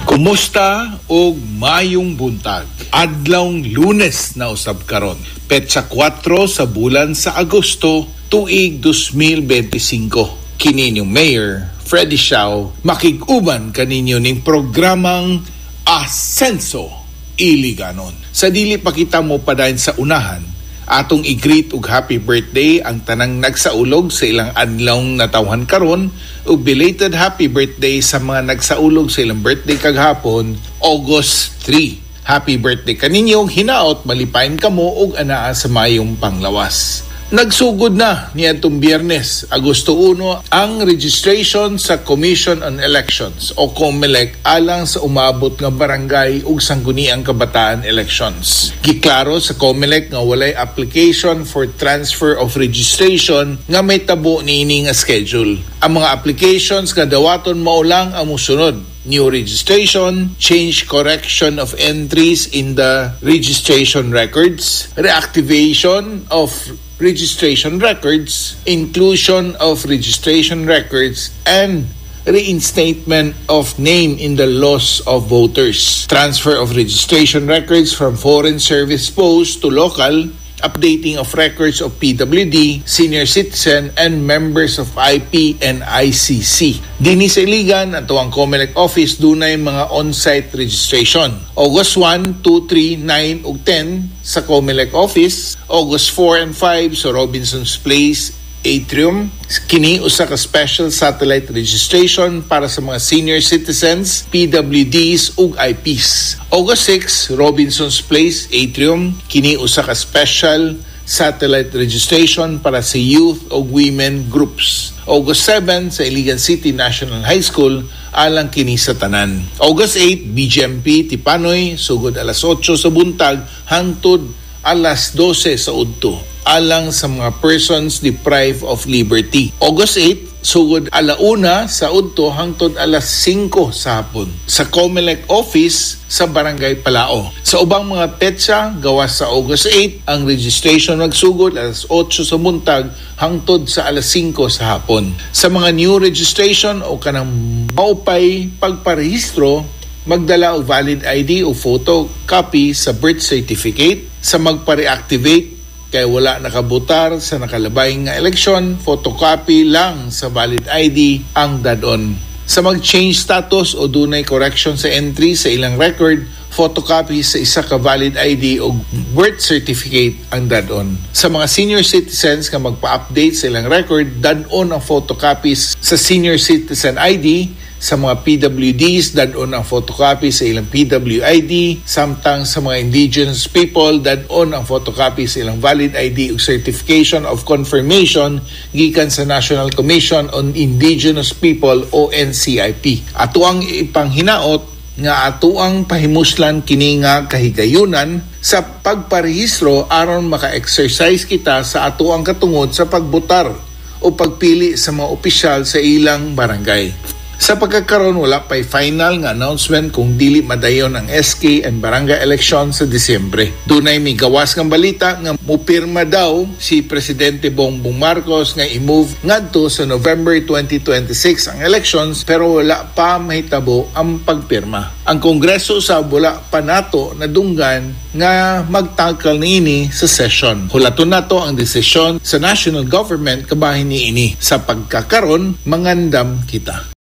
Kumusta og mayong buntag? Adlawng Lunes na usab karon. Petsa 4 sa bulan sa Agosto, tuig 2025. Kini yung Mayor Freddy Siao makig-uban kaninyo ning programang Asenso Iliganon. Sa dili pa kita mo padayon sa unahan, atong i-greet og happy birthday ang tanang nagsaulog sa ilang adlawng natawhan karon ug belated happy birthday sa mga nagsaulog sa ilang birthday kaghapon, August 3. Happy birthday kaninyong hinaot, malipayon kamo og anaa sa mayong panglawas. Nagsugod na niadtong Biyernes, Agosto 1, ang registration sa Commission on Elections o COMELEC alang sa umabot nga barangay ug sangguniang kabataan elections. Giklaro sa COMELEC nga walay application for transfer of registration nga may tabo niini nga schedule. Ang mga applications nga dawaton mao lang ang mosunod: new registration, change correction of entries in the registration records, reactivation of registration records, inclusion of registration records, and reinstatement of name in the loss of voters, transfer of registration records from foreign service posts to local, updating of records of PWD, senior citizen, and members of IP and ICC. Dinhi sa Iligan, ato ang COMELEC office, dunay mga on-site registration. August 1, 2, 3, 9, ug 10 sa COMELEC office. August 4 and 5 sa Robinson's Place Atrium. Kini usa ka special satellite registration para sa mga senior citizens, PWDs ug IPs. August 6, Robinson's Place Atrium. Kini usa ka special satellite registration para sa youth ug women groups. August 7 sa Iligan City National High School, alang kini sa tanan. August 8, BGMP Tipanoy, sugod alas 8 sa buntag hangtod alas 12 sa udto, alang sa mga persons deprived of liberty. August 8, sugod alauna sa udto hangtod alas 5 sa hapon sa COMELEC office sa Barangay Palao. Sa ubang mga petsa gawas sa August 8, ang registration magsugod alas 8 sa buntag hangtod sa alas 5 sa hapon. Sa mga new registration o kanang maupay pagparehistro, magdala og valid ID o photocopy sa birth certificate. Sa magpa-reactivate kay wala nakabotar sa nakalabay nga eleksyon, photocopy lang sa valid ID ang dadon. Sa mag-change status o dunay correction sa entry sa ilang record, photocopy sa isa ka valid ID o birth certificate ang dadon. Sa mga senior citizens nga magpa-update sa ilang record, dadon ang photocopies sa senior citizen ID. Sa mga PWDs, dadon ang photocopy sa ilang PWID. Samtang sa mga indigenous people, dadon ang photocopy sa ilang valid ID o certification of confirmation gikan sa National Commission on Indigenous People o NCIP. Ato ang ipanghinaot nga ato ang pahimuslan kini nga kahigayunan sa pagparehistro aron maka-exercise kita sa ato ang katungod sa pagbotar o pagpili sa mga opisyal sa ilang barangay. Sa pagkakaroon, wala pa'y final nga announcement kung dili madayon ang SK and barangay election sa Disyembre. Dunay may gawas ng balita nga mupirma daw si Presidente Bongbong Marcos nga i-move ngadto sa November 2026 ang elections, pero wala pa mahitabo ang pagpirma. Ang Kongreso sa wala pa nato na dunggan nga magtangkal niini sa session. Hulaton nato ang desisyon sa national government kabahin niini. Sa pagkakaroon, mangandam kita.